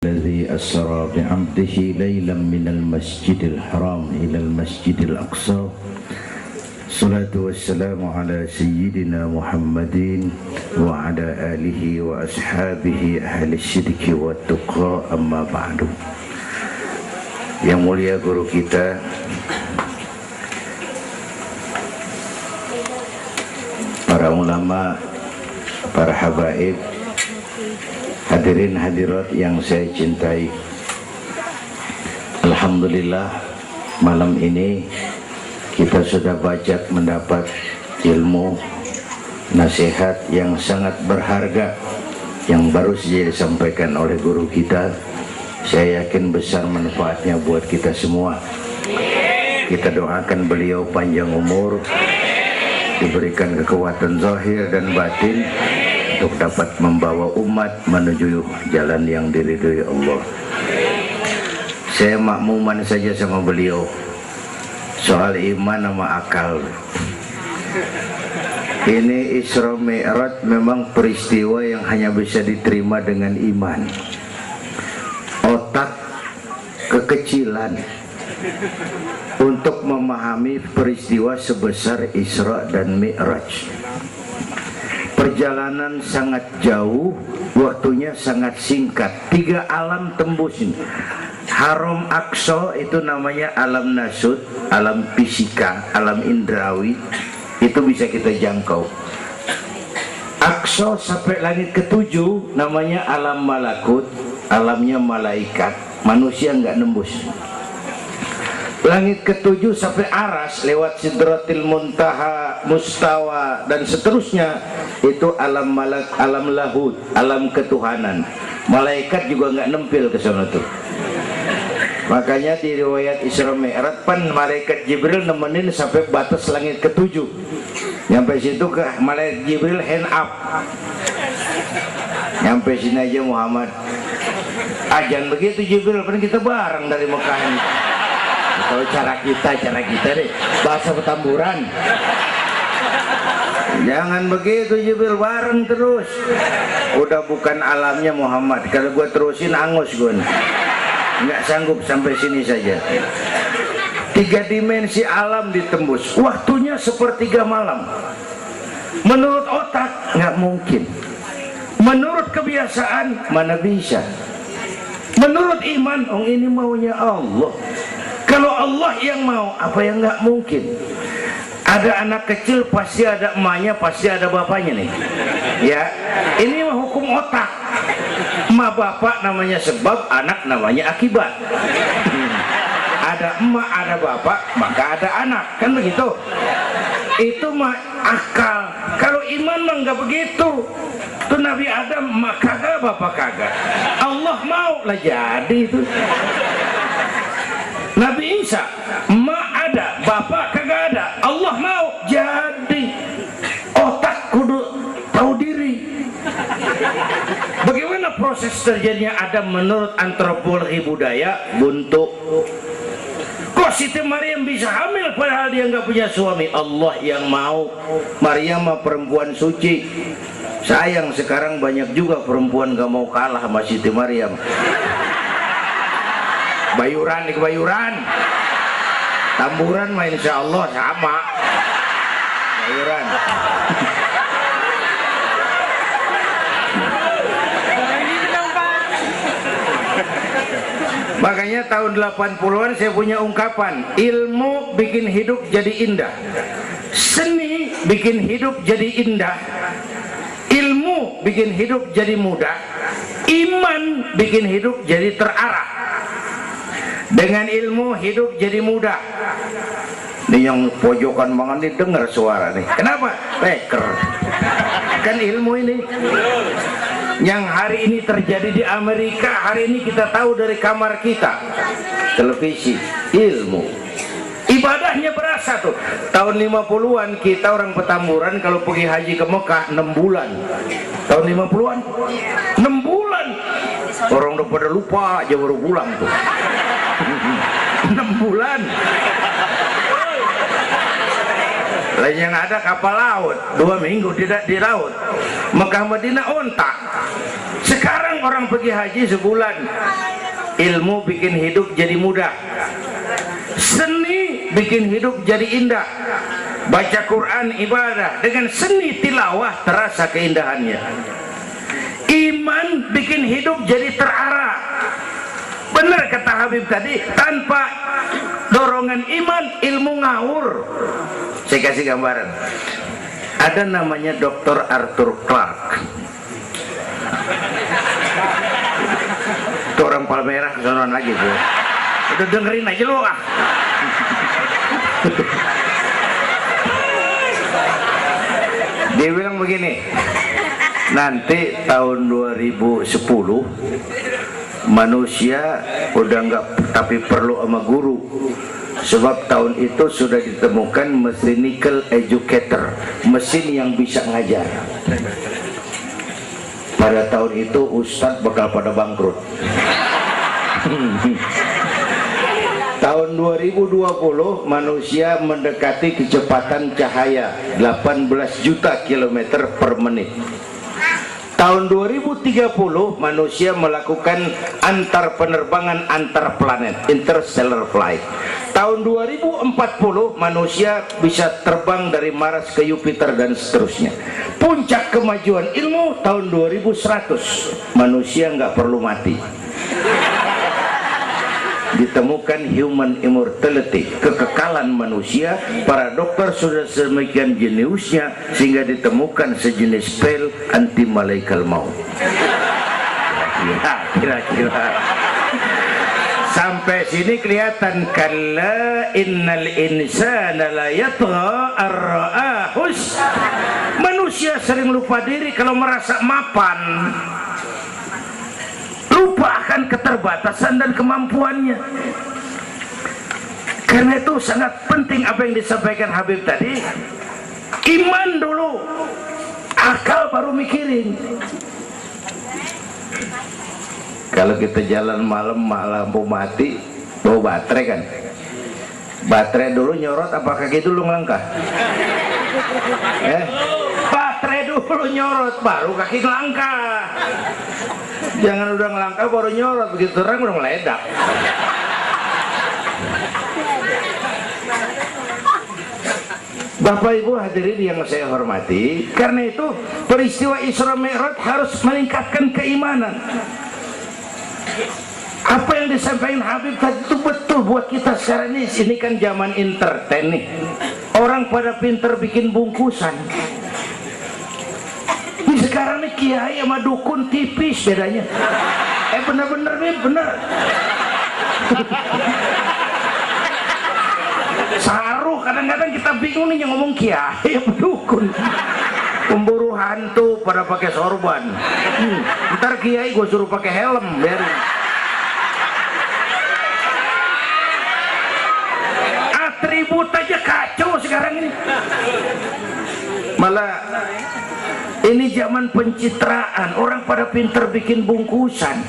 الذي أسرى بعبده ليلا من المسجد الحرام إلى المسجد الأقصى الصلاة والسلام على سيدنا محمد وعلى آله وأصحابه أهل الصدق والتقى أما بعد. Yang mulia guru kita para ulama, para habaib, hadirin hadirat yang saya cintai, alhamdulillah malam ini kita sudah banyak mendapat ilmu nasihat yang sangat berharga yang baru saja disampaikan oleh guru kita. Saya yakin besar manfaatnya buat kita semua. Kita doakan beliau panjang umur, diberikan kekuatan zahir dan batin untuk dapat membawa umat menuju jalan yang diridhoi Allah. Saya makmuman saja sama beliau soal iman sama akal. Ini Isra Mi'raj memang peristiwa yang hanya bisa diterima dengan iman. Otak kekecilan untuk memahami peristiwa sebesar Isra dan Mi'raj. Perjalanan sangat jauh, waktunya sangat singkat. 3 alam tembusin. Haram Aqsa itu namanya alam nasut, alam fisika, alam indrawi. Itu bisa kita jangkau. Aqsa sampai langit ke-7 namanya alam malakut, alamnya malaikat. Manusia nggak nembus. Langit ke-7 sampai aras lewat Sidratil Muntaha, Mustawa dan seterusnya itu alam malak, alam lahud, alam ketuhanan. Malaikat juga nggak nempel ke sana tuh. Makanya di riwayat Isra Mi'raj pan malaikat Jibril nemenin sampai batas langit ke-7. Nyampe situ ke malaikat Jibril hand up. Nyampe sini aja Muhammad. Ajan begitu Jibril, kan kita bareng dari Mekah ini. Tahu cara kita deh, bahasa Petamburan. Jangan begitu Jibril, bareng terus. Udah bukan alamnya Muhammad. Kalau gua terusin angus gua nih. Nggak sanggup sampai sini saja. 3 dimensi alam ditembus. Waktunya sepertiga malam. Menurut otak nggak mungkin. Menurut kebiasaan mana bisa. Menurut iman, ini maunya Allah. Kalau Allah yang mau, apa yang nggak mungkin? Ada anak kecil pasti ada emaknya, pasti ada bapaknya nih. Ya, ini mah hukum otak. Emak bapak namanya sebab, anak namanya akibat. Ada emak, ada bapak, maka ada anak, kan begitu? Itu mah akal. Kalau iman mah nggak begitu. Tuh Nabi Adam emak kagak, bapak kagak. Allah mau lah jadi itu. Nabi Isa emak ada, bapak kagak ada. Allah mau jadi. Otak kudu tahu diri. Bagaimana proses terjadinya Adam menurut antropologi budaya? Buntu. Kok Siti Maryam bisa hamil padahal dia nggak punya suami? Allah yang mau. Maryam mah perempuan suci. Sayang sekarang banyak juga perempuan gak mau kalah sama Siti Maryam. Bayuran nih kebayuran. Tamburan mah insya Allah sama. Bayuran. Makanya tahun 80-an saya punya ungkapan, ilmu bikin hidup jadi indah, seni bikin hidup jadi indah, ilmu bikin hidup jadi mudah, iman bikin hidup jadi terarah. Dengan ilmu hidup jadi mudah. Ini yang pojokan banget nih dengar suara nih. Kenapa? Peker. Kan ilmu ini. Yang hari ini terjadi di Amerika, hari ini kita tahu dari kamar kita. Televisi, ilmu. Ibadahnya berasa tuh. Tahun 50-an kita orang Petamburan kalau pergi haji ke Mekah 6 bulan. Tahun 50-an 6 bulan. Orang udah pada lupa aja baru pulang tuh. 6 bulan. Lain yang ada kapal laut 2 minggu tidak di laut. Mekah Madinah ontak. Sekarang orang pergi haji sebulan. Ilmu bikin hidup jadi mudah. Seni bikin hidup jadi indah. Baca Quran ibadah, dengan seni tilawah terasa keindahannya. Iman bikin hidup jadi terarah. Benar kata Habib tadi, tanpa dorongan iman ilmu ngawur. Saya kasih gambaran. Ada namanya Dr. Arthur Clarke. Itu orang Palmerah kesonoan lagi tuh. Udah dengerin aja lu ah. Dia bilang begini, nanti tahun 2010 manusia udah nggak tapi perlu sama guru, sebab tahun itu sudah ditemukan mechanical educator, mesin yang bisa ngajar. Pada tahun itu ustadz bakal pada bangkrut. Tahun 2020 manusia mendekati kecepatan cahaya 18 juta kilometer per menit. Tahun 2030 manusia melakukan antar penerbangan antar planet, interstellar flight. Tahun 2040 manusia bisa terbang dari Mars ke Jupiter dan seterusnya. Puncak kemajuan ilmu tahun 2100 manusia nggak perlu mati. Ditemukan human immortality, kekekalan manusia. Para dokter sudah sedemikian jeniusnya sehingga ditemukan sejenis pil anti malaikal maut. Kira-kira sampai sini kelihatan. Kalla innal insana la yatgha ar-ra'ahus. Manusia sering lupa diri kalau merasa mapan, lupa akan keterbatasan dan kemampuannya. Karena itu sangat penting apa yang disampaikan Habib tadi. Iman dulu, akal baru mikirin. Kalau kita jalan malam lampu mati, bawa baterai kan, baterai dulu nyorot apa kaki dulu ngelangkah? Baterai dulu nyorot baru kaki ngelangkah. Jangan udah ngelangkah baru nyorot, begitu terang udah meledak. Bapak Ibu hadirin yang saya hormati, karena itu peristiwa Isra Mi'raj harus meningkatkan keimanan. Apa yang disampaikan Habib tadi itu betul buat kita sekarang ini. Ini kan zaman entertain nih. Orang pada pinter bikin bungkusan. Sekarang nih kiai sama dukun tipis bedanya. Bener-bener nih, bener. Saruh, kadang-kadang kita bingung nih yang ngomong kiai sama dukun. Pemburu hantu pada pakai sorban. Ntar kiai gue suruh pakai helm, biarin. Atribut aja kacau sekarang ini. Malah ini zaman pencitraan, orang pada pinter bikin bungkusan.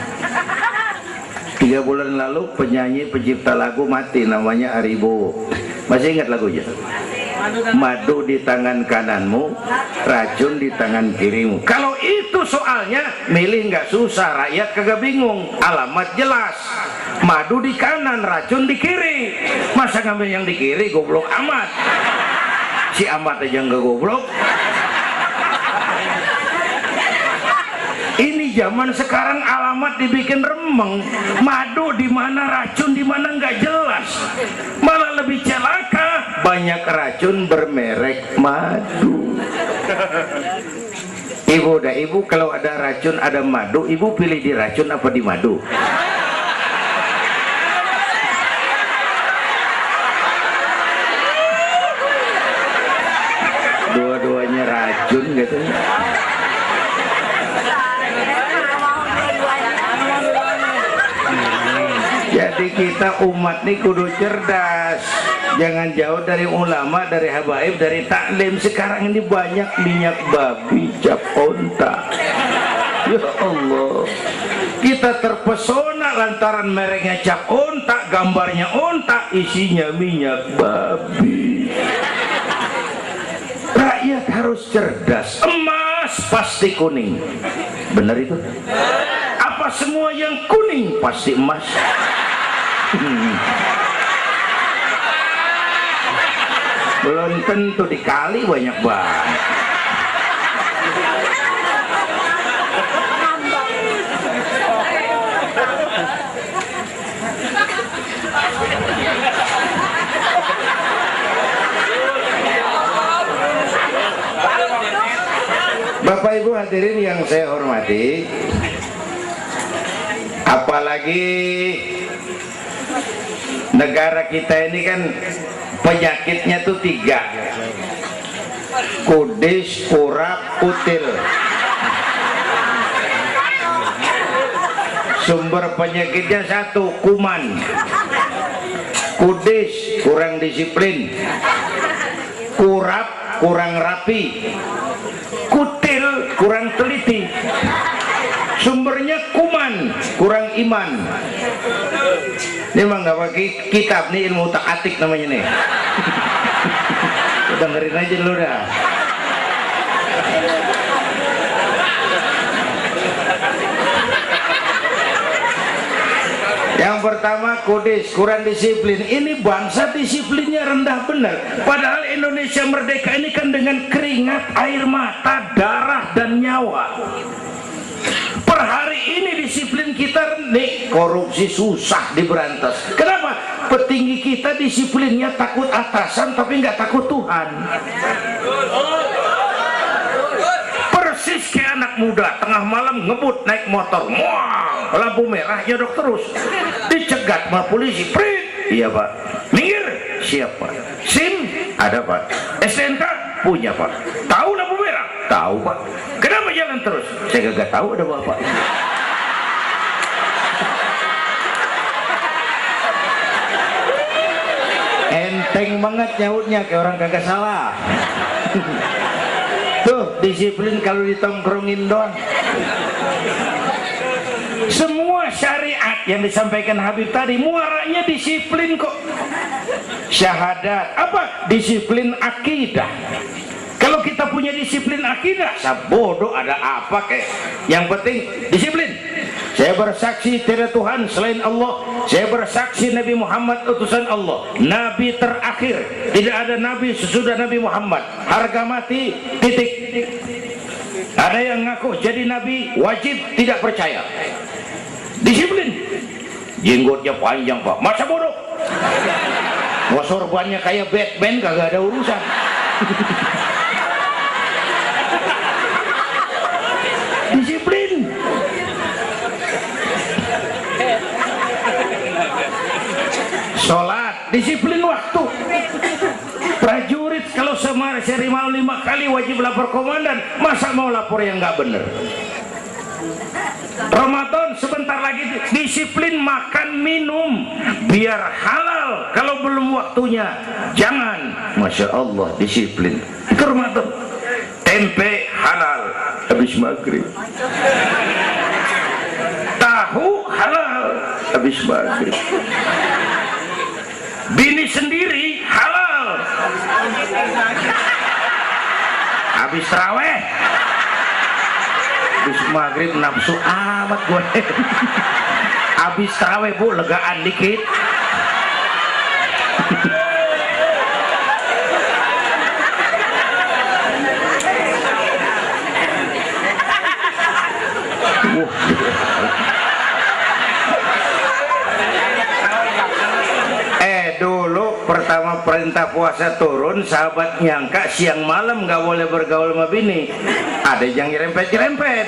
3 bulan lalu penyanyi pencipta lagu mati, namanya Aribo. Masih ingat lagunya? Madu di tangan kananmu, racun di tangan kirimu. Kalau itu soalnya milih nggak susah, rakyat kagak bingung, alamat jelas. Madu di kanan, racun di kiri. Masa ngambil yang di kiri, goblok amat. Si amat aja nggak goblok. Ini zaman sekarang alamat dibikin remeng, madu di mana, racun di mana nggak jelas. Malah lebih celaka, banyak racun bermerek madu. Ibu kalau ada racun ada madu, ibu pilih di racun apa di madu? Dua-duanya racun gitu. Jadi kita umat nih kudu cerdas, jangan jauh dari ulama, dari habaib, dari taklim. Sekarang ini banyak minyak babi, cap onta. Ya Allah, kita terpesona lantaran mereknya cap onta, gambarnya onta, isinya minyak babi. Rakyat harus cerdas. Emas pasti kuning, benar itu? Apa semua yang kuning pasti emas? Belum tentu, dikali banyak banget. Bapak Ibu hadirin yang saya hormati, apalagi negara kita ini kan penyakitnya tuh 3: kudis, kurap, kutil. Sumber penyakitnya 1, kuman. Kudis, kurang disiplin. Kurap, kurang rapi. Kutil, kurang teliti. Sumbernya kuman, kurang iman. Ini mah nggak pakai kitab nih, ilmu tak-atik namanya nih. Dengerin aja dulu dah. Yang pertama kudis, kurang disiplin. Ini bangsa disiplinnya rendah benar. Padahal Indonesia merdeka ini kan dengan keringat, air mata, darah dan nyawa. Per hari ini disiplin kita rendah, korupsi susah diberantas. Kenapa? Petinggi kita disiplinnya takut atasan tapi nggak takut Tuhan. Persis kayak anak muda tengah malam ngebut naik motor, wah, lampu merah nyodok terus, dicegat sama polisi. Prit, iya pak. Minggir, siapa? SIM ada pak. STNK punya pak. Tahu lampu merah? Tahu pak. Kenapa jalan terus? Saya gak tahu, ada bapak. Enteng banget nyautnya kayak orang kagak salah. Tuh disiplin kalau ditongkrongin doang. Semua syariat yang disampaikan Habib tadi muaranya disiplin kok. Syahadat apa? Disiplin akidah. Kalau kita punya disiplin akidah, sabodo ada apa kek? Yang penting disiplin. Saya bersaksi tiada Tuhan selain Allah. Saya bersaksi Nabi Muhammad utusan Allah, Nabi terakhir. Tidak ada Nabi sesudah Nabi Muhammad. Harga mati, titik. Ada yang ngaku jadi Nabi, wajib tidak percaya. Disiplin. Jenggotnya panjang pak, masa bodoh. Mau sorbannya kayak Batman, kagak ada urusan. Disiplin. Sholat, disiplin waktu. Prajurit kalau sehari malam 5 kali wajib lapor komandan, masa mau lapor yang nggak bener? Ramadan sebentar lagi, disiplin makan minum biar halal. Kalau belum waktunya jangan. Masya Allah, disiplin. Itu Ramadan. Tempe halal habis maghrib, tahu halal habis maghrib, bini sendiri halal habis taraweh, habis maghrib nafsu amat gue. Habis taraweh bu, legaan dikit. Dulu pertama perintah puasa turun, sahabat nyangka siang malam nggak boleh bergaul sama bini. Ada yang nyerempet-nyerempet.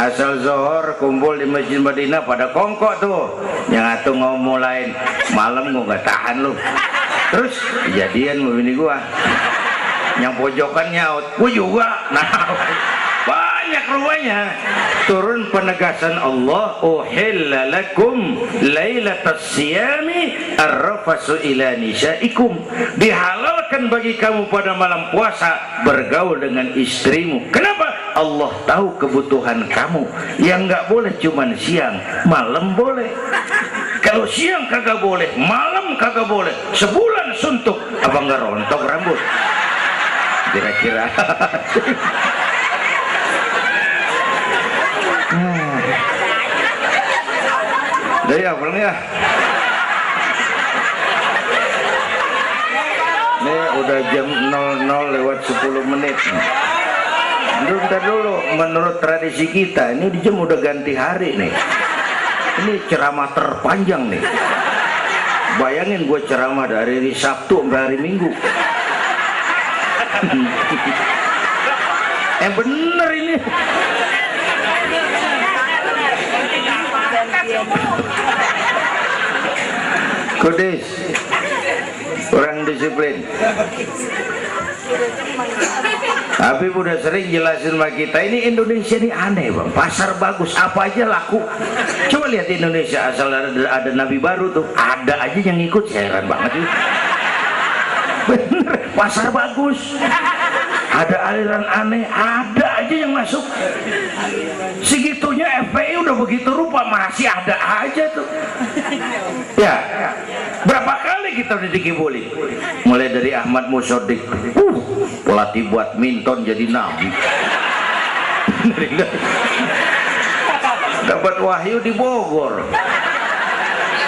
Asal zohor kumpul di Masjid Madinah pada kongkok tuh. Yang atuh ngomong lain, malam gua nggak tahan lu. Terus kejadian sama bini gua. Yang pojokan nyaut, gua juga. Nah, banyak rupanya. Turun penegasan Allah, uhilla lakum lailatas siyami arrafasu ila nisaikum. Dihalalkan bagi kamu pada malam puasa bergaul dengan istrimu. Kenapa? Allah tahu kebutuhan kamu. Yang nggak boleh cuman siang, malam boleh. Kalau siang kagak boleh, malam kagak boleh. Sebulan suntuk, apa nggak rontok rambut? Kira-kira. pulang ya. Ini udah jam 00 lewat 10 menit. Bentar dulu, menurut tradisi kita ini di jam udah ganti hari nih. Ini ceramah terpanjang nih. Bayangin gue ceramah dari hari Sabtu sampai hari Minggu. Bener ini. Kudis, kurang disiplin. Tapi udah sering jelasin sama kita, ini Indonesia ini aneh bang, pasar bagus apa aja laku. Coba lihat Indonesia, asal ada nabi baru tuh ada aja yang ikut, heran banget itu. Bener, pasar bagus, ada aliran aneh, ada aja yang masuk. Segitunya FPI udah begitu rupa, masih ada aja tuh. Ya, berapa kali kita udah dikibuli, mulai dari Ahmad Musodik, pelatih badminton jadi nabi. Dapat wahyu di Bogor.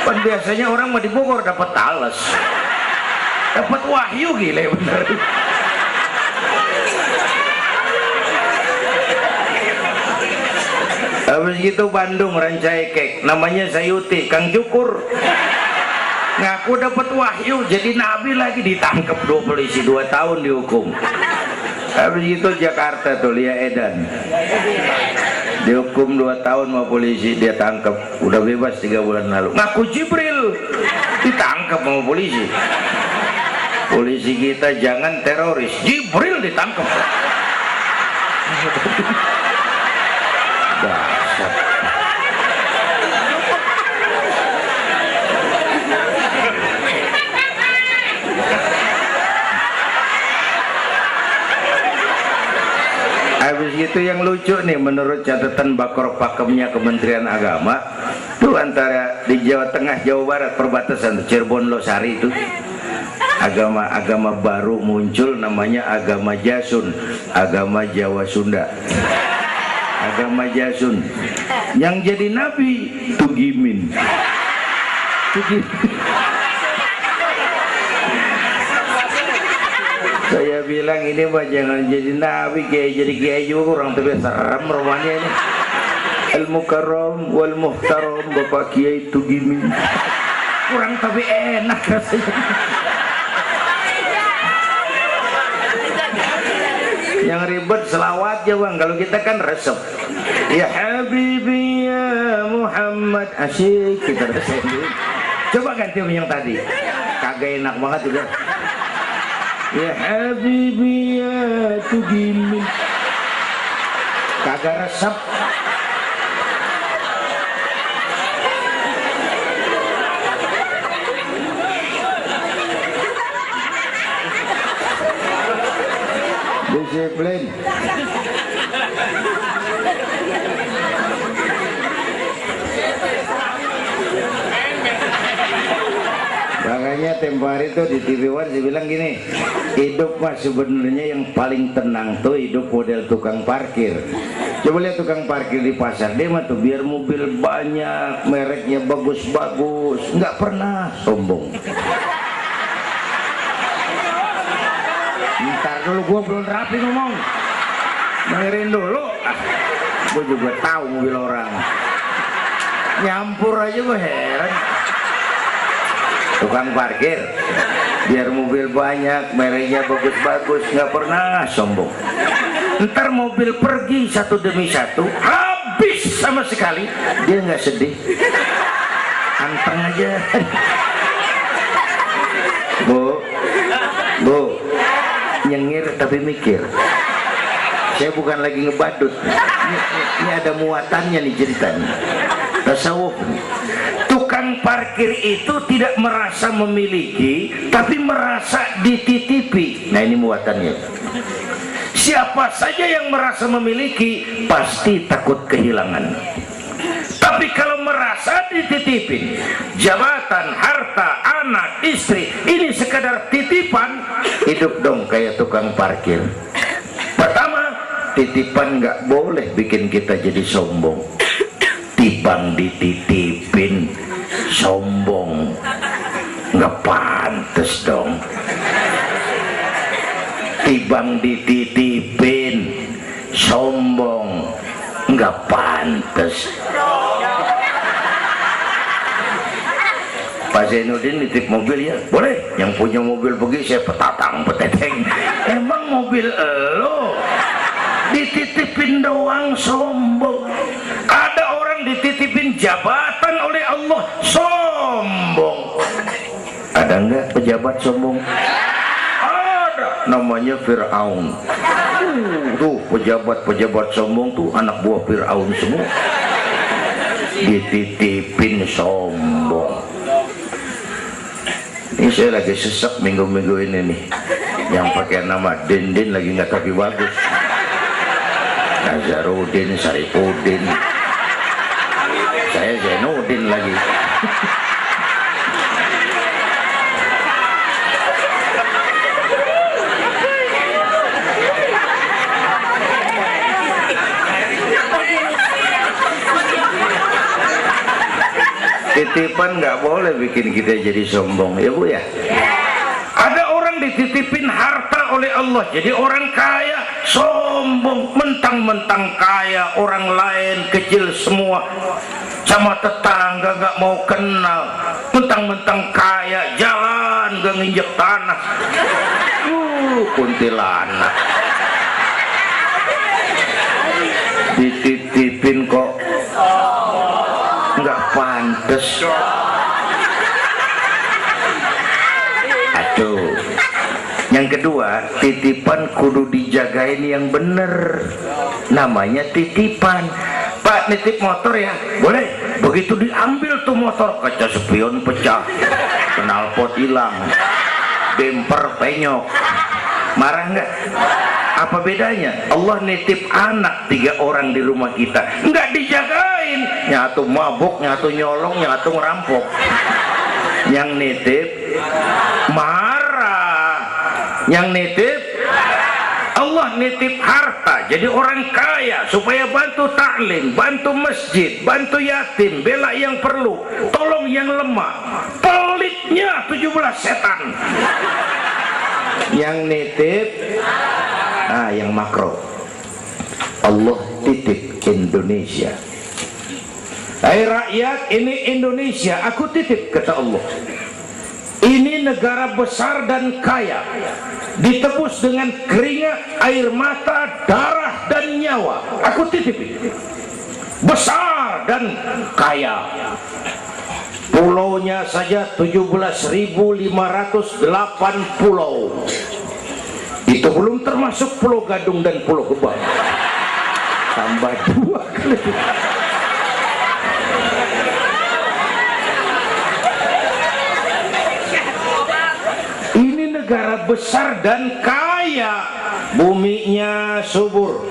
Kan biasanya orang mau di Bogor dapat talas, dapat wahyu, gila bener. Habis gitu Bandung Rancai Kek, namanya Sayuti, Kang Cukur, ngaku dapat wahyu jadi nabi lagi, ditangkap 2 polisi 2 tahun dihukum. Habis itu Jakarta tuh Lia Edan dihukum 2 tahun sama polisi, dia tangkap, udah bebas 3 bulan lalu. Ngaku Jibril, ditangkap sama polisi. Polisi kita jangan teroris, Jibril ditangkap. Habis gitu yang lucu nih, menurut catatan Bakor Pakemnya Kementerian Agama tuh, antara di Jawa Tengah Jawa Barat perbatasan Cirebon Losari itu agama baru muncul, namanya agama Jasun, agama Jawa Sunda. Agama Jasun yang jadi nabi Tugimin. Saya bilang ini mah jangan jadi nabi, kayak jadi kiai juga orang tapi serem rumahnya ini. Al-Mukarram wal Muhtaram Bapak Kiai Tugimin. Kurang tapi enak rasanya. Yang ribet selawat ya bang, kalau kita kan resep. Ya Habibi ya Muhammad, asyik kita resep. Coba ganti yang tadi, kagak enak banget juga. Ya Habibi ya Tugimin, kagak resep. Disiplin. Makanya tempo hari tuh di TV One dia bilang gini, hidup mah sebenarnya yang paling tenang tuh hidup model tukang parkir. Coba lihat tukang parkir di pasar, dia mah tuh biar mobil banyak, mereknya bagus-bagus, nggak pernah sombong. Ntar dulu, gua belum rapi ngomong, dengerin dulu. Gua juga tahu mobil orang, nyampur aja gua heran. Tukang parkir biar mobil banyak, mereknya bagus-bagus, nggak pernah sombong. Ntar mobil pergi satu demi satu, habis sama sekali, dia nggak sedih, anteng aja. Bu, nyengir tapi mikir. Saya bukan lagi ngebadut, ini ada muatannya nih ceritanya. Tasawuf. Tukang parkir itu tidak merasa memiliki, tapi merasa dititipi. Nah ini muatannya. Siapa saja yang merasa memiliki pasti takut kehilangan. Tapi kalau merasa dititipin, jabatan, harta, anak, istri, ini sekadar titipan, hidup dong kayak tukang parkir. Pertama, titipan nggak boleh bikin kita jadi sombong. Tipang dititipin, sombong, nggak pantes dong. Tibang dititipin, sombong, nggak pantes. Pak Zainuddin nitip mobil ya, boleh. Yang punya mobil pergi, saya petatang peteteng. Emang mobil lo dititipin doang sombong. Ada orang dititipin jabatan oleh Allah sombong. Ada enggak pejabat sombong? Ada, namanya Fir'aun. Tuh pejabat-pejabat sombong tuh anak buah Fir'aun semua. Dititipin sombong. Ini saya lagi sesek minggu-minggu ini nih. Yang pakai nama Dindin lagi nggak tapi bagus. Nazarudin, Saripudin, saya Zainuddin lagi. Titipan nggak boleh bikin kita jadi sombong, ya Bu ya. Ada orang dititipin harta oleh Allah jadi orang kaya, sombong, mentang-mentang kaya, orang lain kecil semua, sama tetangga nggak mau kenal, mentang-mentang kaya, jalan gak nginjek tanah. Kuntilanak dititipin kok nggak pantes. Aduh. Yang kedua, titipan kudu dijagain yang bener. Namanya titipan. Pak, nitip motor ya? Boleh. Begitu diambil tuh motor, kaca spion pecah, knalpot hilang, bemper penyok. Marah nggak? Apa bedanya? Allah nitip anak 3 orang di rumah kita, nggak dijagain, nyatu mabuk, nyatu nyolong, nyatu ngerampok. Yang nitip marah, yang nitip Allah nitip harta jadi orang kaya supaya bantu taklim, bantu masjid, bantu yatim, bela yang perlu, tolong yang lemah. Pelitnya 17 setan. Yang nitip yang makro, Allah titip Indonesia. Hai rakyat, ini Indonesia aku titip, kata Allah. Ini negara besar dan kaya, ditebus dengan keringat, air mata, darah dan nyawa. Aku titip besar dan kaya. Pulaunya saja 17.508 pulau. Itu belum termasuk Pulau Gadung dan Pulau Gebang. Tambah 2 kali. Ini negara besar dan kaya. Buminya subur.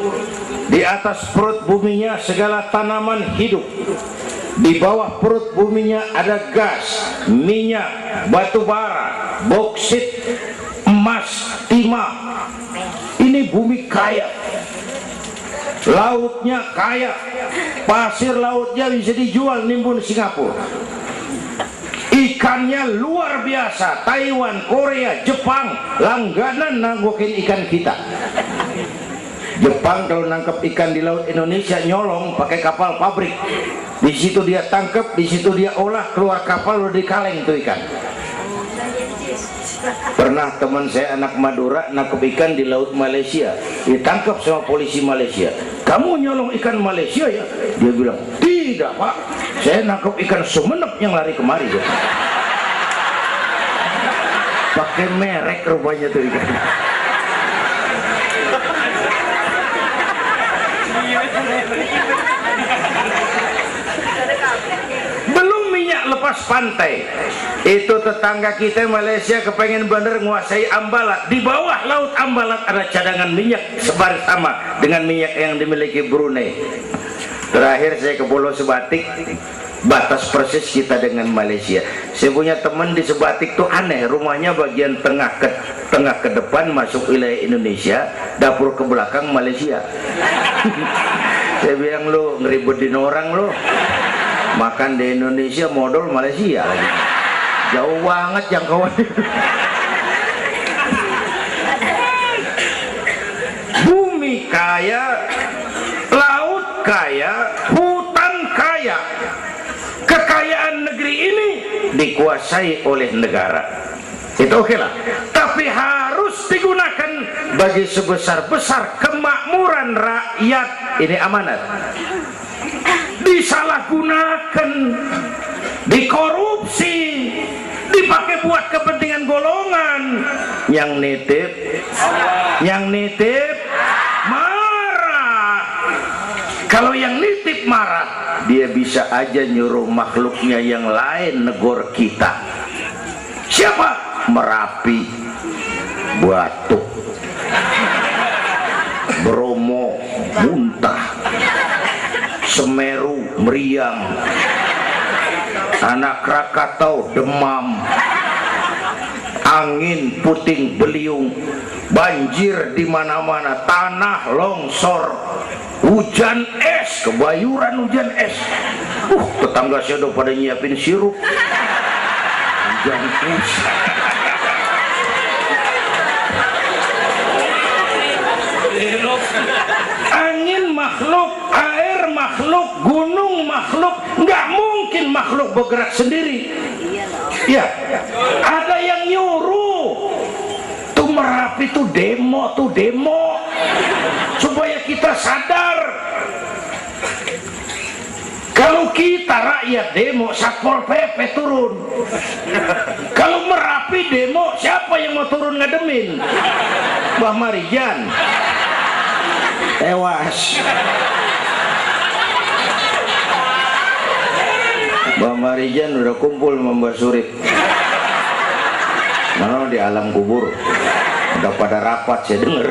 Di atas perut buminya segala tanaman hidup. Di bawah perut buminya ada gas, minyak, batu bara, boksit, emas, timah. Ini bumi kaya. Lautnya kaya. Pasir lautnya bisa dijual nimbun Singapura. Ikannya luar biasa. Taiwan, Korea, Jepang langganan nanggokin ikan kita. Jepang kalau nangkep ikan di laut Indonesia nyolong pakai kapal pabrik. Di situ dia tangkap, di situ dia olah, keluar kapal udah dikaleng tuh ikan. Pernah teman saya anak Madura nangkep ikan di laut Malaysia, ditangkap sama polisi Malaysia. Kamu nyolong ikan Malaysia ya? Dia bilang, tidak Pak, saya nangkep ikan Sumenep yang lari kemari. Ya. Pakai merek rupanya tuh ikan. Belum minyak lepas pantai. Itu tetangga kita Malaysia kepengen bener nguasai Ambalat. Di bawah laut Ambalat ada cadangan minyak sebar sama dengan minyak yang dimiliki Brunei. Terakhir saya ke Pulau Sebatik, batas persis kita dengan Malaysia. Saya punya teman di Sebatik tuh aneh, rumahnya bagian tengah ke depan masuk wilayah Indonesia, dapur ke belakang Malaysia. Saya bilang, lu ngeributin orang lu, Makan di Indonesia modal Malaysia lagi. Jauh banget jangkauan. Bumi kaya, laut kaya, hutan kaya. Kekayaan negeri ini dikuasai oleh negara. Itu oke lah. Tapi harus digunakan bagi sebesar-besar kemakmuran rakyat. Ini amanat. Disalahgunakan, dikorupsi, dipakai buat kepentingan golongan. Yang nitip marah. Kalau yang nitip marah, dia bisa aja nyuruh makhluknya yang lain negor kita. Siapa? Merapi, Batuk, Bromo muntah, Semeru meriang, Anak Krakatau demam, angin puting beliung, banjir di mana-mana, tanah longsor, hujan es, kebayuran hujan es. Tetangga saya udah pada nyiapin sirup. Hujan es. Angin makhluk, air makhluk, gunung makhluk, nggak mungkin makhluk bergerak sendiri. Ya, ada yang nyuruh. Tuh Merapi tuh demo, supaya kita sadar. Kalau kita rakyat demo, Satpol PP turun. Kalau Merapi demo, siapa yang mau turun ngademin? Mbah Marijan tewas. Mbah Marijan udah kumpul sama Mbah Surip. Mana di alam kubur udah pada rapat, saya denger.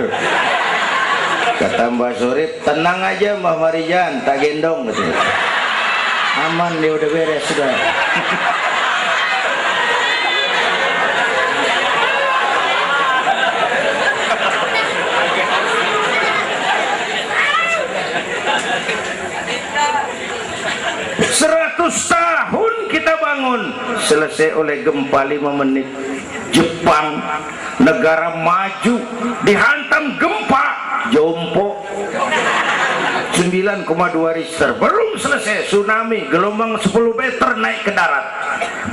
Kata Mbah Surip, tenang aja Mbah Marijan, tak gendong gitu. Aman dia udah beres sudah. 100 tahun kita bangun, selesai oleh gempa 5 menit. Jepang, negara maju, dihantam gempa, jompo 9,2 Richter. Belum selesai tsunami, gelombang 10 meter naik ke darat.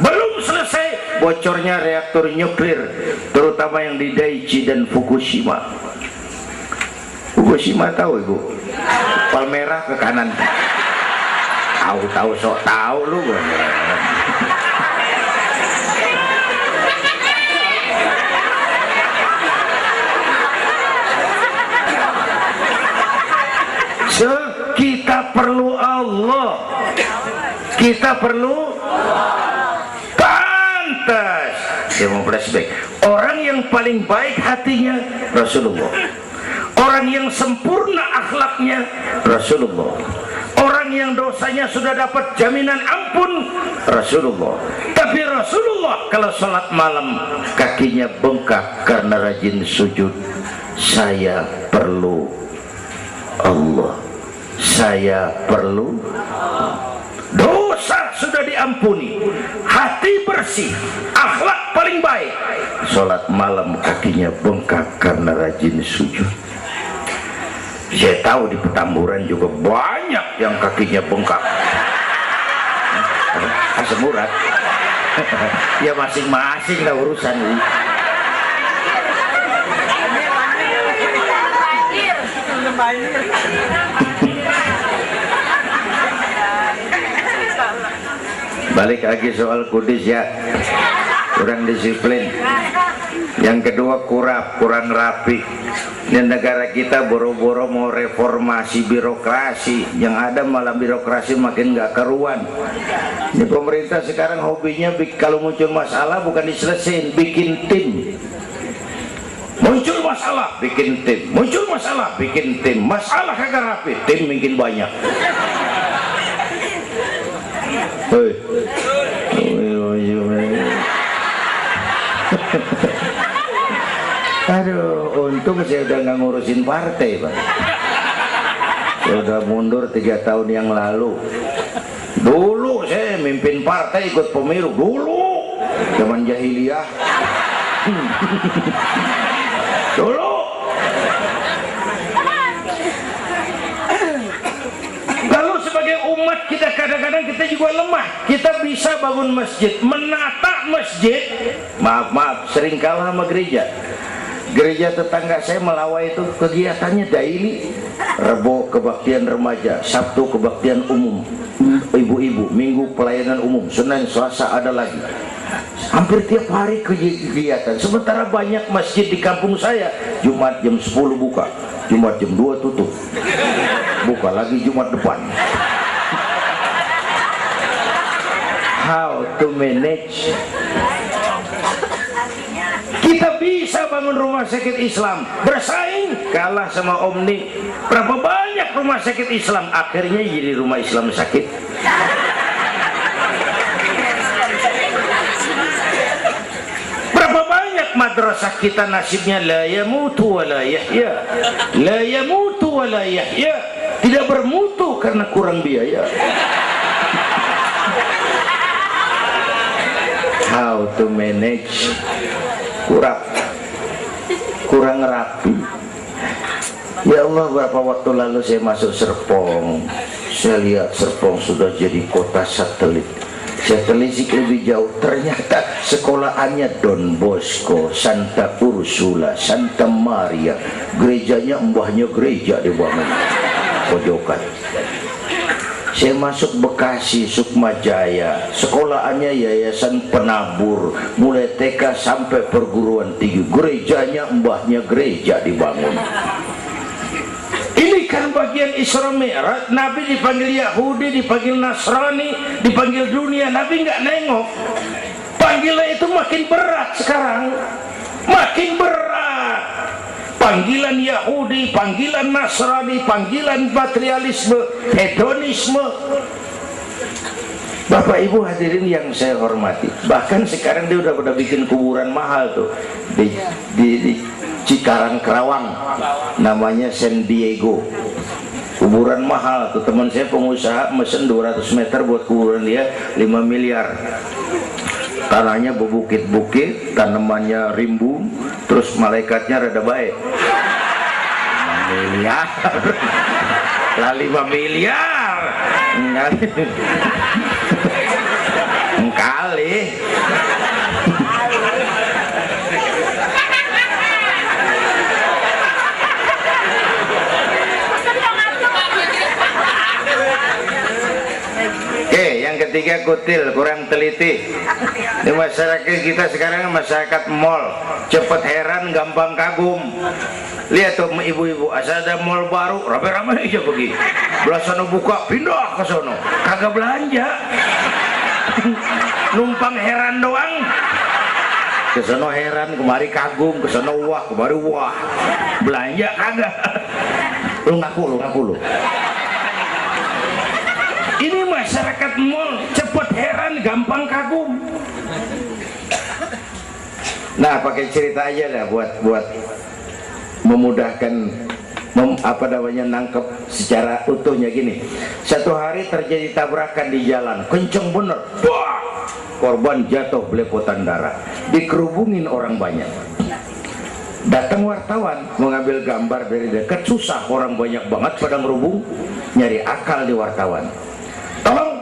Belum selesai bocornya reaktor nuklir, terutama yang di Daiichi dan Fukushima. Fukushima tahu ibu? Palmerah ke kanan. Tahu sok tahu lu. Kita perlu Allah. Kita perlu pantas. Saya mau flashback. Orang yang paling baik hatinya Rasulullah. Orang yang sempurna akhlaknya Rasulullah. Orang yang dosanya sudah dapat jaminan ampun Rasulullah. Tapi Rasulullah kalau sholat malam kakinya bengkak karena rajin sujud. Saya perlu Allah. Saya perlu dosa sudah diampuni, hati bersih, akhlak paling baik. Sholat malam kakinya bengkak karena rajin sujud. Saya tahu di Petamburan juga banyak yang kakinya bengkak. Asam urat. Ya masing-masing lah urusan ini. Balik lagi soal kudus ya, kurang disiplin. Yang kedua kurang rapi. Ini negara kita boro-boro mau reformasi birokrasi, yang ada malah birokrasi makin nggak karuan. Ini pemerintah sekarang hobinya kalau muncul masalah bukan diselesain, bikin tim. Muncul masalah, bikin tim. Muncul masalah, bikin tim. Masalah kagak rapi, tim makin banyak. Hei. Aduh, untung saya udah nggak ngurusin partai, Pak. Saya udah mundur 3 tahun yang lalu. Dulu mimpin partai ikut pemilu dulu zaman jahiliyah. Dulu lalu sebagai umat kita kadang-kadang kita juga lemah. Kita bisa bangun masjid, menata masjid, maaf sering kalah sama gereja. Gereja tetangga saya Melawai itu kegiatannya daily. Rebo kebaktian remaja, Sabtu kebaktian umum ibu-ibu, Minggu pelayanan umum, Senin Selasa ada lagi. Hampir tiap hari kegiatan. Sementara banyak masjid di kampung saya Jumat jam 10 buka, Jumat jam 2 tutup, buka lagi Jumat depan. How to manage? Kita bisa bangun rumah sakit Islam, bersaing kalah sama Omni. Berapa banyak rumah sakit Islam akhirnya jadi rumah Islam sakit. Berapa banyak madrasah kita nasibnya la yamutu wa la yahya, la yamutu wa la yahya, tidak bermutu karena kurang biaya. How to manage? kurang rapi. Ya Allah, berapa waktu lalu saya masuk Serpong, saya lihat Serpong sudah jadi kota satelit. Saya telisik lebih jauh, ternyata sekolahannya Don Bosco, Santa Ursula, Santa Maria, gerejanya mbahnya gereja dibangun pojokan. Saya masuk Bekasi, Sukmajaya, sekolahannya Yayasan Penabur, mulai TK sampai perguruan tinggi, gerejanya mbahnya gereja dibangun. Ini kan bagian Isra Mi'raj. Nabi dipanggil Yahudi, dipanggil Nasrani, dipanggil dunia, Nabi nggak nengok. Panggilan itu makin berat sekarang, makin berat. Panggilan Yahudi, panggilan Nasrani, panggilan materialisme, hedonisme. Bapak Ibu hadirin yang saya hormati, bahkan sekarang dia udah bikin kuburan mahal tuh di Cikarang Kerawang, namanya San Diego. Kuburan mahal tuh, teman saya pengusaha mesen 200 meter buat kuburan dia 5 miliar. Tanahnya berbukit-bukit, tanamannya rimbun, terus malaikatnya rada baik. 5 miliar lah, 5 miliar engkali. Oke, yang ketiga kutil, kurang teliti. Di masyarakat kita sekarang masyarakat mall, cepet heran, gampang kagum. Lihat tuh ibu-ibu, asal ada mall baru, rame-rame aja pergi. Belah sono buka, pindah ke sono, kagak belanja. Numpang heran doang. Ke sono heran, kemari kagum, ke sono wah, kemari wah. Belanja kagak. Lu ngaku lu. Ini masyarakat mall, cepet heran, gampang kagum. Nah, pakai cerita aja lah buat memudahkan nangkep secara utuhnya gini. Satu hari terjadi tabrakan di jalan, kenceng bener, wah, korban jatuh belepotan darah, dikerubungin orang banyak. Datang wartawan mengambil gambar dari dekat, susah, orang banyak banget pada ngerubung, nyari akal di wartawan. Tolong,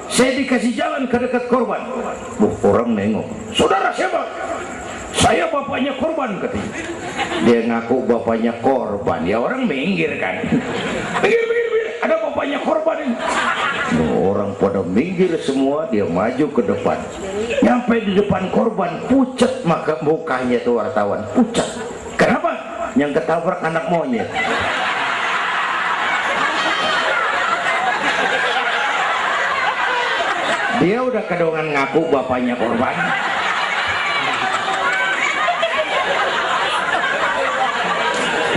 saya dikasih jalan ke dekat korban. Orang nengok, saudara siapa? Saya bapaknya korban, katanya. Dia ngaku bapaknya korban, ya orang minggir kan. Minggir, ada bapaknya korban ini. Orang pada minggir semua, dia maju ke depan. Nyampe di depan korban, pucat maka mukanya tuh wartawan, pucat. Kenapa? Yang ketabrak anak monyet. Dia udah kedongan ngaku bapaknya korban.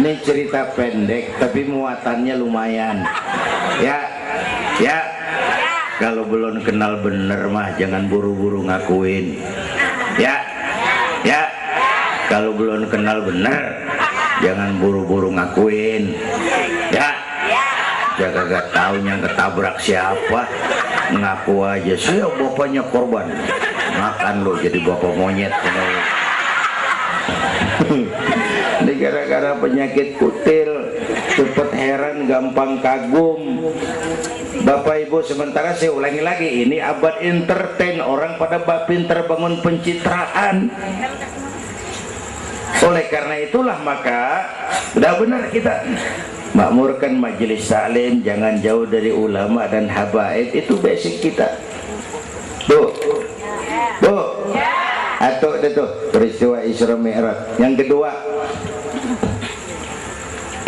Ini cerita pendek tapi muatannya lumayan. Ya. Kalau belum kenal bener mah jangan buru-buru ngakuin. Ya. Kalau belum kenal bener jangan buru-buru ngakuin. Ya. Jaga gak tahu yang ketabrak siapa. Ngaku aja saya bapaknya korban. Makan lo jadi bapak monyet. Ini gara-gara penyakit kutil, cepet heran, gampang kagum. Bapak Ibu, sementara saya ulangi lagi, ini abad entertain, orang pada pinter bangun pencitraan. Oleh karena itulah maka udah benar kita makmurkan majelis taklim, jangan jauh dari ulama dan habaib, itu basic kita. Tuh, atau itu peristiwa Isra Mi'raj. Yang kedua,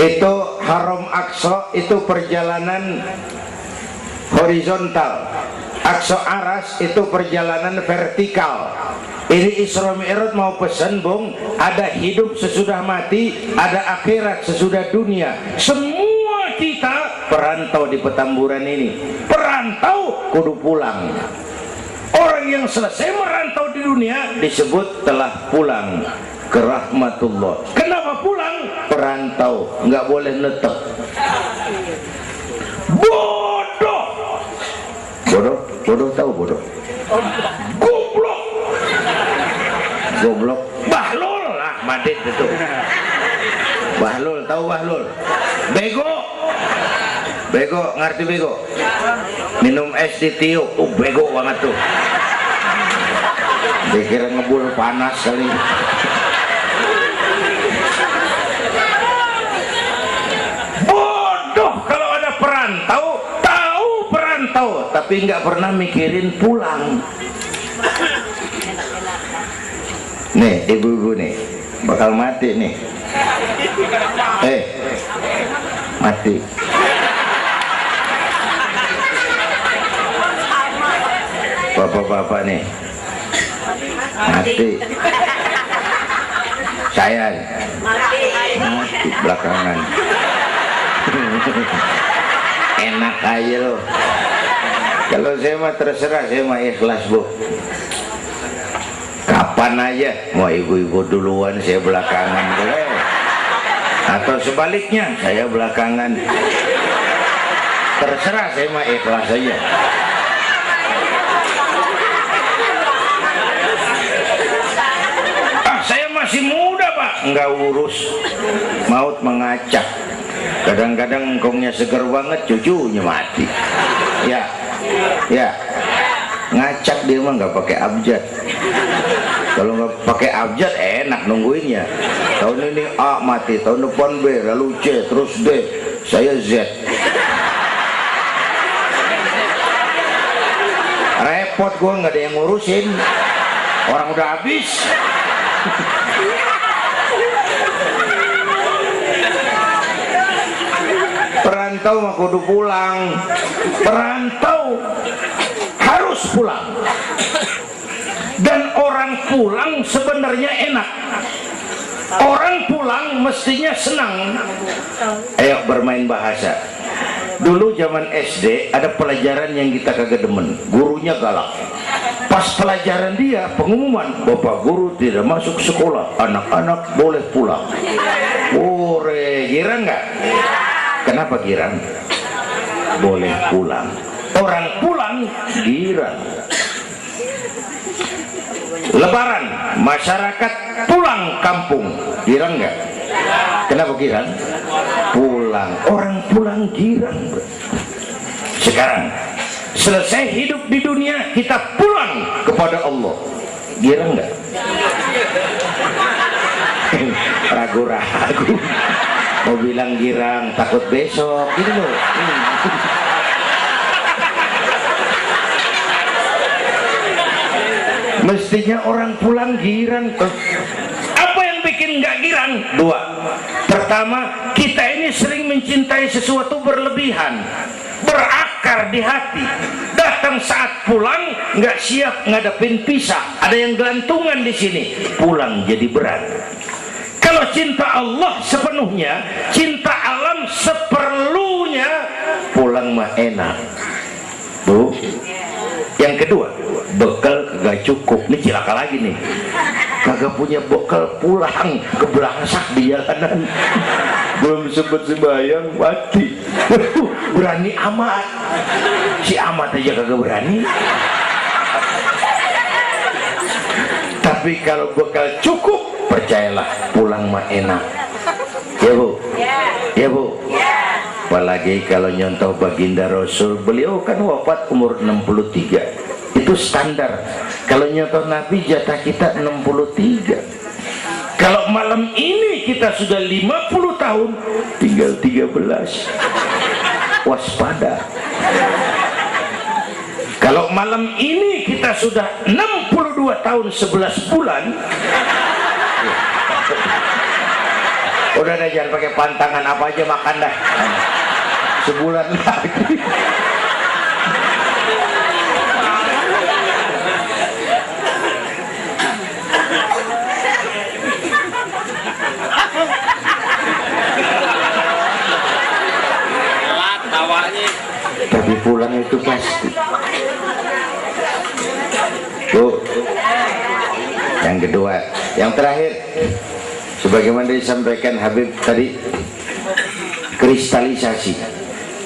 itu Haram Aqsa, itu perjalanan horizontal. Aqsa Aras itu perjalanan vertikal. Ini Isra Mi'raj mau pesan, Bung, ada hidup sesudah mati, ada akhirat sesudah dunia. Semua kita perantau di Petamburan ini. Perantau kudu pulang. Orang yang selesai merantau di dunia disebut telah pulang ke rahmatullah. Kenapa pulang? Perantau, nggak boleh netep. Bodoh tahu bodoh? Goblok, bahlul lah, madit itu. Bahlul, tahu bahlul? Bego, ngerti bego? Minum es ditiup, bego banget tuh. Dikira ngebul panas kali. Bodoh kalau ada perantau, tahu perantau, tapi nggak pernah mikirin pulang. Nih, ibu-ibu nih, bakal mati nih. Mati. Bapak-bapak nih, mati. Saya mati belakangan. Enak aja loh. Kalau saya mah terserah, saya mah ikhlas, Bu. Kapan aja, mau ibu-ibu duluan, saya belakangan, boleh. Atau sebaliknya, saya belakangan. Terserah, saya mah ikhlas aja. Saya masih muda, Pak. Enggak urus. Maut mengacak. Kadang-kadang engkongnya seger banget, cucunya mati. Ya. Ngacak dia mah nggak pakai abjad. Kalau nggak pakai abjad enak nungguinnya. Tahun ini A mati, tahun depan B, lalu C, terus D, saya Z. Repot gua, nggak ada yang ngurusin. Orang udah habis. Perantau mah kudu pulang. Perantau harus pulang. Dan orang pulang sebenarnya enak. Orang pulang mestinya senang. Ayo bermain bahasa. Dulu zaman SD ada pelajaran yang kita kagak demen, gurunya galak. Pas pelajaran dia pengumuman, Bapak guru tidak masuk sekolah, anak-anak boleh pulang. Girang nggak? Kenapa girang? Boleh pulang. Orang pulang girang. Lebaran, masyarakat pulang kampung, girang nggak? Kenapa girang? Pulang, orang pulang girang. Sekarang selesai hidup di dunia, kita pulang kepada Allah, girang nggak? Ragu-ragu, mau bilang girang, takut besok gitu loh. Mestinya orang pulang girang. Apa yang bikin nggak girang? Dua. Pertama, kita ini sering mencintai sesuatu berlebihan, berakar di hati. Datang saat pulang nggak siap ngadepin pisah, ada yang gelantungan di sini, pulang jadi berat. Kalau cinta Allah sepenuhnya, cinta alam seperlunya, pulang mah enak, Bu. Yang kedua, bekal kagak cukup. Ini cilaka lagi nih, kagak punya bekal, pulang kebelangsak di jalanan, belum sempet sembahyang mati. Berani amat, si amat aja kagak berani. Tapi kalau bekal cukup, percayalah pulang mah enak. Ya bu, ya bu. Apalagi kalau nyontoh baginda Rasul, beliau kan wafat umur 63, itu standar. Kalau nyontoh Nabi jatah kita 63. Kalau malam ini kita sudah 50 tahun, tinggal 13. Waspada. Kalau malam ini kita sudah 62 tahun 11 bulan, udah deh, jangan pakai pantangan, apa aja makan dah. Sebulan lagi. Tapi pulang itu pasti. Bu, yang kedua, yang terakhir, sebagaimana disampaikan Habib tadi, kristalisasi.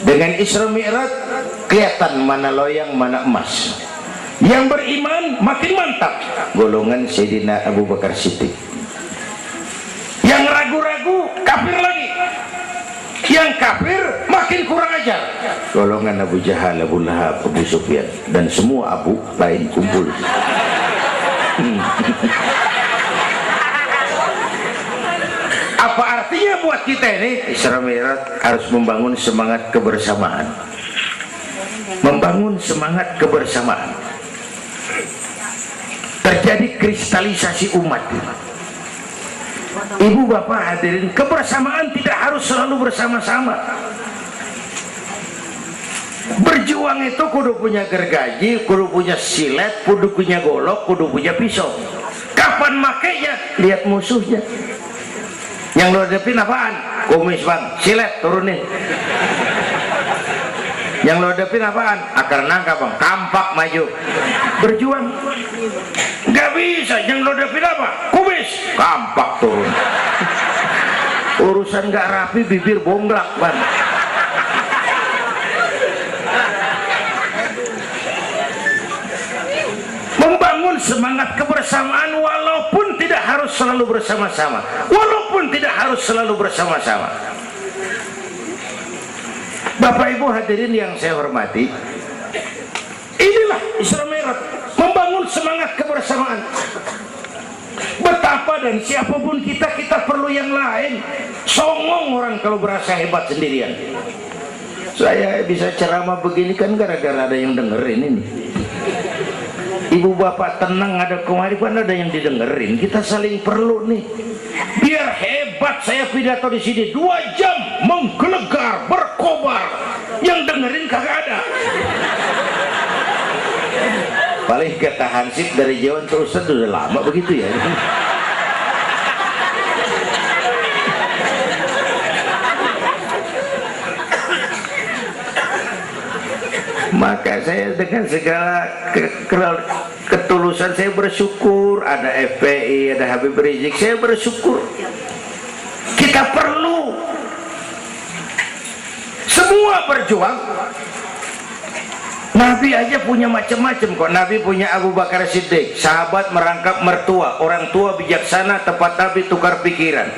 Dengan Isra Mi'raj kelihatan mana loyang mana emas. Yang beriman makin mantap, golongan Sayyidina Abu Bakar Siddiq. Yang ragu-ragu kafir lagi. Yang kafir makin kurang ajar, golongan Abu Jahal, Abu Lahab, Abu Sufyan, dan semua Abu lain kumpul. Apa artinya buat kita ini? Isra Mi'raj harus membangun semangat kebersamaan, membangun semangat kebersamaan. Terjadi kristalisasi umat. Ibu bapak hadirin, kebersamaan tidak harus selalu bersama-sama. Berjuang itu kudu punya gergaji, kudu punya silet, kudu punya golok, kudu punya pisau. Kapan makainya? Lihat musuhnya. Yang lo hadapin apaan? Kumis bang, silet turunin. Yang lo hadapin apaan? Akar nangka bang, kampak maju. Berjuang. Gak bisa, yang lo hadapin apa? Kumis, kampak turun. Urusan gak rapi, bibir bonglak bang. Membangun semangat kebersamaan walaupun tidak harus selalu bersama-sama, walaupun tidak harus selalu bersama-sama. Bapak Ibu hadirin yang saya hormati, inilah Isra Mi'raj, membangun semangat kebersamaan. Betapa dan siapapun kita perlu yang lain. Songong orang kalau berasa hebat sendirian. Saya bisa ceramah begini kan gara-gara ada yang dengerin ini. Ibu bapak tenang, ada kearifan, ada yang didengerin. Kita saling perlu nih. Biar hebat saya pidato di sini 2 jam menggelegar, berkobar. Yang dengerin kagak ada. Paling kata Hansip dari Jawa terus udah lama begitu ya. Maka saya dengan segala ketulusan saya bersyukur ada FPI, ada Habib Rizik, saya bersyukur. Kita perlu semua berjuang. Nabi aja punya macam-macam kok. Nabi punya Abu Bakar Siddiq, sahabat merangkap mertua, orang tua bijaksana, tempat Nabi tukar pikiran.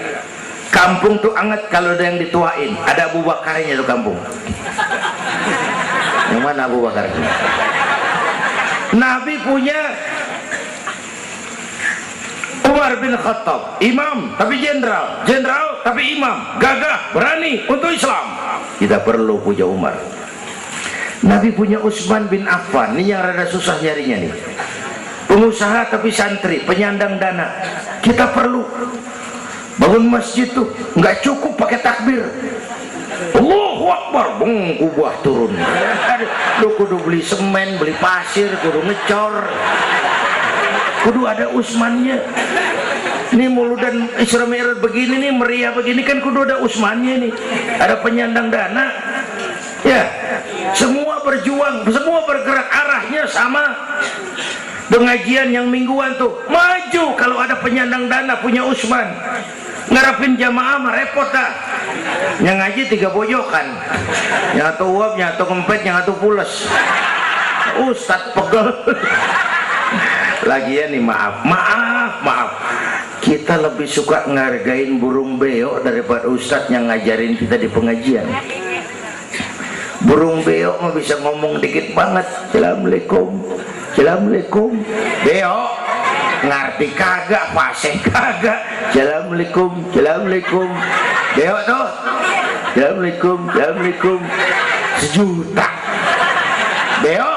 Kampung tuh anget kalau ada yang dituain, ada Abu Bakarnya tuh kampung. Yang mana Abu Bakar? Nabi punya Umar bin Khattab, imam tapi jenderal, jenderal tapi imam, gagah, berani untuk Islam. Kita perlu punya Umar. Nabi punya Utsman bin Affan, ini yang rada susah nyarinya nih. Pengusaha tapi santri, penyandang dana. Kita perlu bangun masjid tuh nggak cukup pakai takbir. Allahu Akbar, kubah turun. Lu kudu beli semen, beli pasir, kudu ngecor, kudu ada Utsmannya. Ini muludan Isra Mi'raj begini nih, meriah begini kan kudu ada Utsmannya nih. Ada penyandang dana. Ya, semua berjuang, semua bergerak arahnya sama. Pengajian yang mingguan tuh maju kalau ada penyandang dana punya Utsman. Ngarepin jamaah mah repot dah. Yang ngaji 3 pojokan, yang atuh uap, yang atuh kempet, yang atuh pules. Ustadz pegel. Lagian nih maaf, kita lebih suka ngargain burung beo daripada ustadz yang ngajarin kita di pengajian. Burung beo mah bisa ngomong dikit banget, assalamualaikum, assalamualaikum. Beo ngerti kagak, fasih kagak, assalamualaikum, assalamualaikum. Beo tuh assalamualaikum, assalamualaikum sejuta. Beo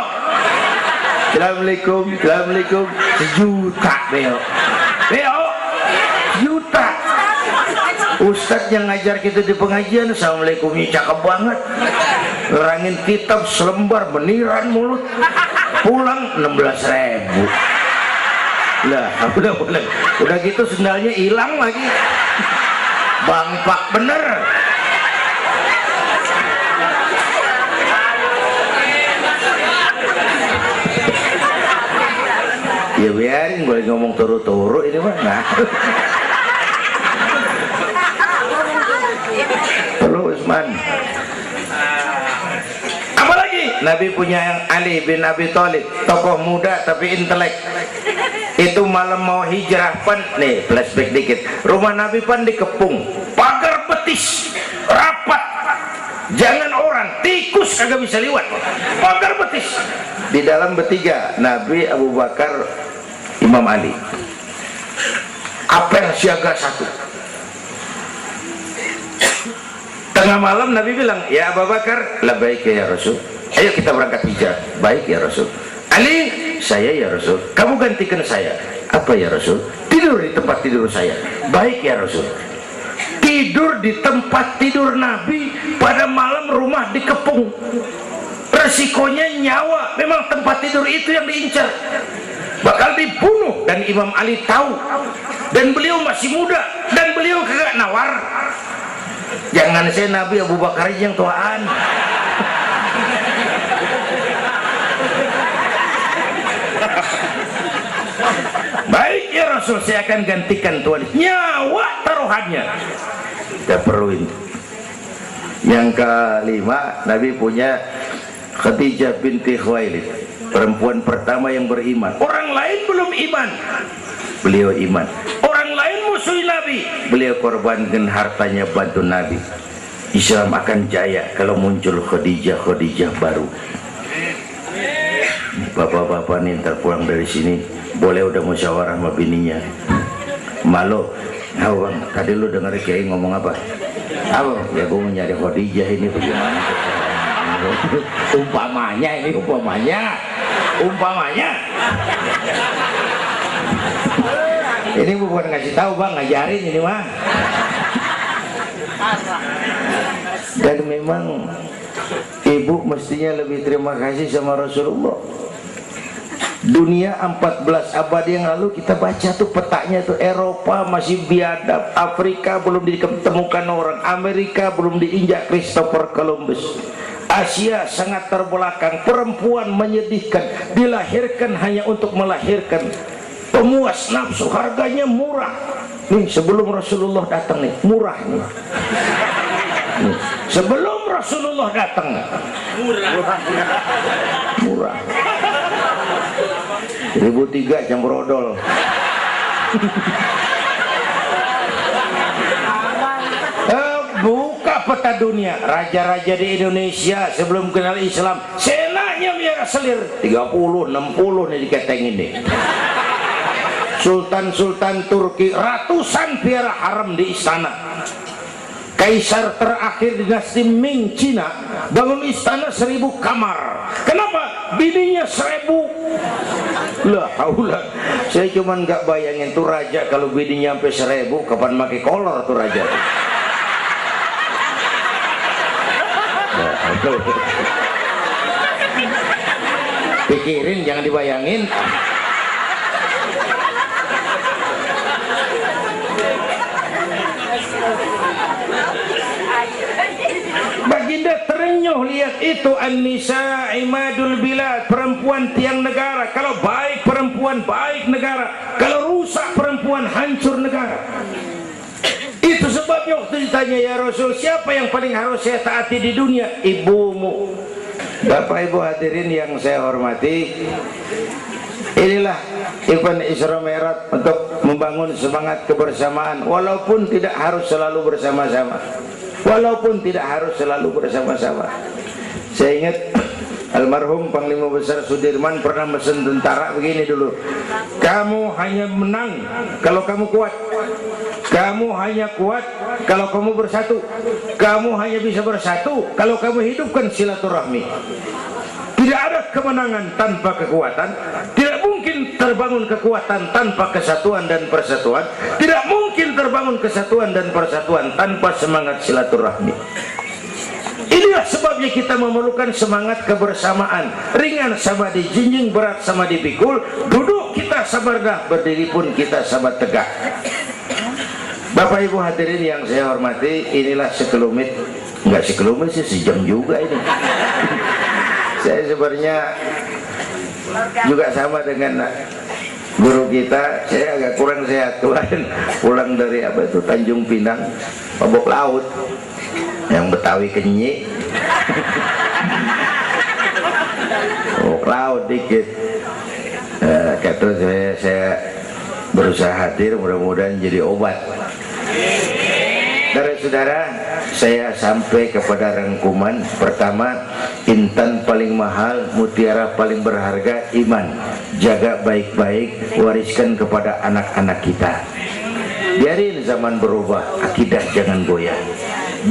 assalamualaikum, assalamualaikum sejuta. Beo juta. Ustadz yang ngajar kita di pengajian assalamualaikumnya cakep banget, nerangin kitab selembar meniran mulut, pulang 16.000. Lah udah gitu sendalnya hilang lagi, bangpak bener. Ya biarin, boleh ngomong turu-turu ini mah. Nah. Terus man. Apalagi Nabi punya yang Ali bin Abi Thalib, tokoh muda tapi intelek. Itu malam mau hijrah pan, nih flashback dikit. Rumah Nabi pan dikepung, pagar betis, rapat. Jangan orang, tikus kagak bisa lewat. Pagar betis. Di dalam bertiga, Nabi, Abu Bakar, Imam Ali. Apel siaga 1. Tengah malam Nabi bilang, ya Abu Bakar, labbaik ya Rasul. Ayo kita berangkat hijrah. Baik ya Rasul. Ali, saya ya Rasul. Kamu gantikan saya. Apa ya Rasul? Tidur di tempat tidur saya. Baik ya Rasul. Tidur di tempat tidur Nabi pada malam rumah dikepung. Resikonya nyawa. Memang tempat tidur itu yang diincar, bakal dibunuh, dan Imam Ali tahu, dan beliau masih muda, dan beliau kagak nawar. Jangan saya Nabi, Abu Bakar yang tuaan. Baik ya Rasul, saya akan gantikan tuan. Nyawa taruhannya. Tidak perlu ini. Yang kelima, Nabi punya Khadijah binti Khuwailid, perempuan pertama yang beriman. Orang lain belum iman, beliau iman. Orang lain musuh Nabi, beliau korbankan hartanya bantu Nabi. Islam akan jaya kalau muncul Khadijah baru. Bapak-bapak nih ntar pulang dari sini boleh udah musyawarah sama bininya. Malu, bang, tadi lu dengar Kiai ngomong apa? Apa? Ya gue mau nyari Khadijah ini bagaimana? Umpamanya ini, umpamanya. Ini bukan ngasih tahu bang, ngajarin ini mah. Dan memang ibu mestinya lebih terima kasih sama Rasulullah. Dunia 14 abad yang lalu kita baca tuh petanya tuh, Eropa masih biadab, Afrika belum ditemukan orang, Amerika belum diinjak Christopher Columbus, Asia sangat terbelakang, perempuan menyedihkan, dilahirkan hanya untuk melahirkan, pemuas nafsu, harganya murah. Nih sebelum Rasulullah datang nih, murah nih. Nih, sebelum Rasulullah datang murah. 1003 jam brodol. Buka peta dunia, raja-raja di Indonesia sebelum kenal Islam, senanya biar selir 30, 60 nih diketengin nih. Sultan-sultan Turki ratusan piara haram di istana. Kaisar terakhir dinasti Ming Cina bangun istana 1000 kamar. Kenapa? Bininya 1000. Lah, haulah. Saya cuman nggak bayangin tuh raja kalau bininya sampai 1000, kapan pakai kolor tuh raja. Pikirin, jangan dibayangin. Baginda terenyuh lihat itu, An-Nisa Imadul Bilad, perempuan tiang negara. Kalau baik perempuan, baik negara. Kalau rusak perempuan, hancur negara. Itu sebab Jawabnya waktu ditanya, ya Rasul, siapa yang paling harus saya taati di dunia? Ibumu. Bapak Ibu hadirin yang saya hormati, inilah event Isra Mi'raj untuk membangun semangat kebersamaan, walaupun tidak harus selalu bersama-sama. Walaupun tidak harus selalu bersama-sama. Saya ingat almarhum Panglima Besar Sudirman pernah mesen tentara begini dulu, kamu hanya menang kalau kamu kuat, kamu hanya kuat kalau kamu bersatu, kamu hanya bisa bersatu kalau kamu hidupkan silaturahmi. Tidak ada kemenangan tanpa kekuatan, tidak mungkin terbangun kekuatan tanpa kesatuan dan persatuan, tidak mungkin terbangun kesatuan dan persatuan tanpa semangat silaturahmi. Inilah sebabnya kita memerlukan semangat kebersamaan. Ringan sama dijinjing, berat sama dipikul, duduk kita sabar dah, berdiri pun kita sabar tegak. Bapak Ibu hadirin yang saya hormati, inilah sekelumit, enggak sekelumit sih, sejam juga ini. Saya sebenarnya juga sama dengan guru kita, saya agak kurang sehat. Kemarin pulang dari apa itu Tanjung Pinang, mabok laut, yang Betawi kenyik, mabok laut dikit. Kata saya berusaha hadir, mudah-mudahan jadi obat. Saudara-saudara, saya sampai kepada rangkuman pertama, intan paling mahal, mutiara paling berharga, iman. Jaga baik-baik, wariskan kepada anak-anak kita. Biarin zaman berubah, akidah jangan goyah.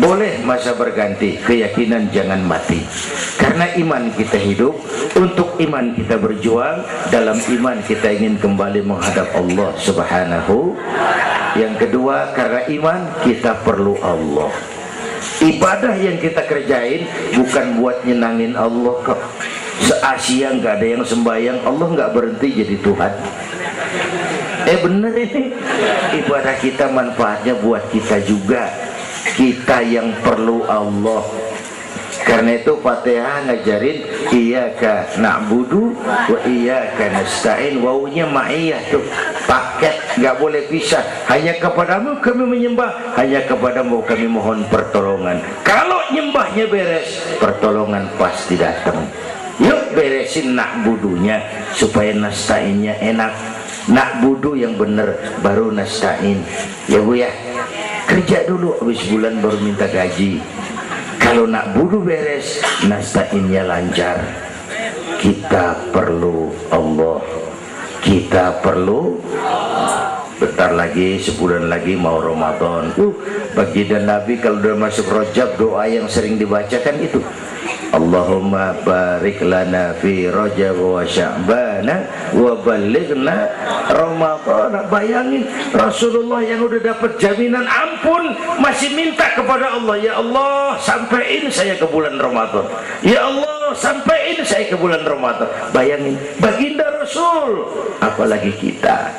Boleh masa berganti, keyakinan jangan mati. Karena iman kita hidup, untuk iman kita berjuang, dalam iman kita ingin kembali menghadap Allah Subhanahu. Yang kedua, karena iman kita perlu Allah. Ibadah yang kita kerjain bukan buat nyenangin Allah kok. Se-Asia nggak ada yang sembahyang, Allah nggak berhenti jadi Tuhan. Bener ini, ibadah kita manfaatnya buat kita juga. Kita yang perlu Allah. Karena itu Fatihah ngajarin iyyaka na'budu wa iyyaka nasta'in. Wawunya ma'iyah tuh, paket, nggak boleh pisah. Hanya kepadamu kami menyembah, hanya kepadamu kami mohon pertolongan. Kalau nyembahnya beres, pertolongan pasti datang. Yuk beresin na'budunya supaya nasta'innya enak. Na'budu yang bener baru nasta'in. Ya Bu ya, kerja dulu, habis bulan baru minta gaji. Kalau nak budu beres, nasta'innya lancar. Kita perlu Allah. Kita perlu. Bentar lagi, sebulan lagi mau Ramadan. Baginda Nabi kalau udah masuk Rajab, doa yang sering dibacakan itu, Allahumma barik lana fi Rajab wa Sya'bana wa balighna Ramadan. Bayangin Rasulullah yang udah dapat jaminan ampun masih minta kepada Allah, ya Allah sampaiin saya ke bulan Ramadan, ya Allah sampaiin saya ke bulan Ramadan. Bayangin baginda Rasul, apalagi kita.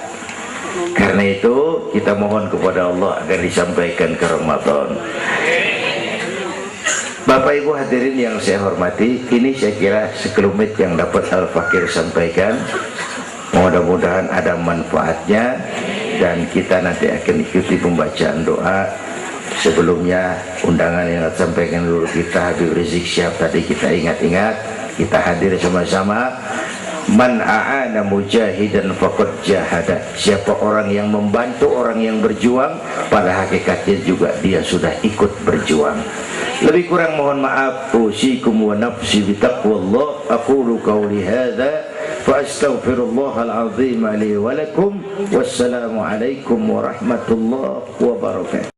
Karena itu kita mohon kepada Allah agar disampaikan ke Ramadan. Bapak Ibu hadirin yang saya hormati, ini saya kira sekelumit yang dapat Al-Fakir sampaikan. Mudah-mudahan ada manfaatnya, dan kita nanti akan ikuti pembacaan doa. Sebelumnya undangan yang sampaikan dulu kita, Habib Rizik Syihab tadi kita ingat-ingat, kita hadir sama-sama. Man a'ana mujahidan faqad jahada. Siapa orang yang membantu orang yang berjuang, pada hakikatnya juga dia sudah ikut berjuang. Lebih kurang mohon maaf. Usikum wa nafsi bitaqwallah. Aqulu qawli hadza fa astaghfirullahal azim li wa lakum. Wassalamu alaikum warahmatullahi wabarakatuh.